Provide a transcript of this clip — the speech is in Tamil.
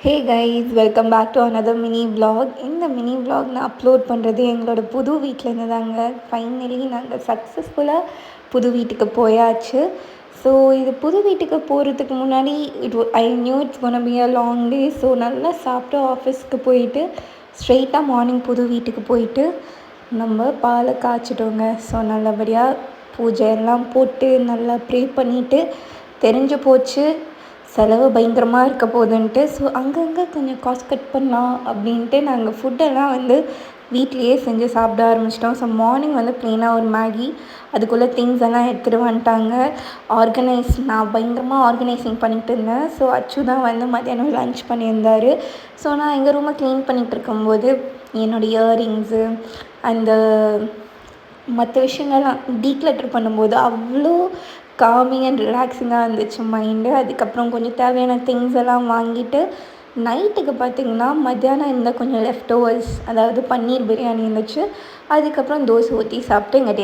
Hey guys, welcome back to another mini vlog. இந்த மினி vlog நான் அப்லோட் பண்ணுறது எங்களோட புது வீட்டிலேருந்து தாங்க. ஃபைனலி நாங்கள் சக்ஸஸ்ஃபுல்லாக புது வீட்டுக்கு போயாச்சு. ஸோ இது புது வீட்டுக்கு போகிறதுக்கு முன்னாடி I knew it's gonna be a long day. So நல்லா சாப்பிட்டு ஆஃபீஸ்க்கு போயிட்டு ஸ்ட்ரெயிட்டாக மார்னிங் புது வீட்டுக்கு போயிட்டு நம்ம பாலை காய்ச்சிட்டோங்க. ஸோ நல்லபடியாக பூஜை எல்லாம் போட்டு நல்லா ப்ரே பண்ணிவிட்டு தெரிஞ்சு போச்சு செலவு பயங்கரமாக இருக்க போகுதுன்ட்டு. ஸோ அங்கங்கே கொஞ்சம் காசு கட் பண்ணலாம் அப்படின்ட்டு நாங்கள் ஃபுட்டெல்லாம் வீட்லேயே செஞ்சு சாப்பிட ஆரம்பிச்சிட்டோம். ஸோ மார்னிங் ப்ளெயினாக ஒரு மேகி, அதுக்குள்ளே திங்ஸ் எல்லாம் எடுத்துகிட்டு வந்துட்டாங்க. நான் பயங்கரமாக ஆர்கனைசிங் பண்ணிகிட்டு இருந்தேன். ஸோ அச்சு தான் மத்தியானம் லன்ச் பண்ணியிருந்தார். ஸோ நான் எங்கள் ரூமை க்ளீன் பண்ணிகிட்டு இருக்கும்போது என்னோடய இயரிங்ஸு அந்த மற்ற விஷயங்கள்லாம் டீக்ளட்டர் பண்ணும்போது அவ்வளோ காமிங் அண்ட் ரிலாக்ஸிங்காக இருந்துச்சு மைண்டு. அதுக்கப்புறம் கொஞ்சம் தேவையான திங்ஸ் எல்லாம் வாங்கிட்டு நைட்டுக்கு பார்த்திங்கன்னா மத்தியானம் இருந்த கொஞ்சம் லெஃப்ட் ஓவர்ஸ், அதாவது பன்னீர் பிரியாணி இருந்துச்சு. அதுக்கப்புறம் தோசை ஊற்றி சாப்பிட்டு எங்கள்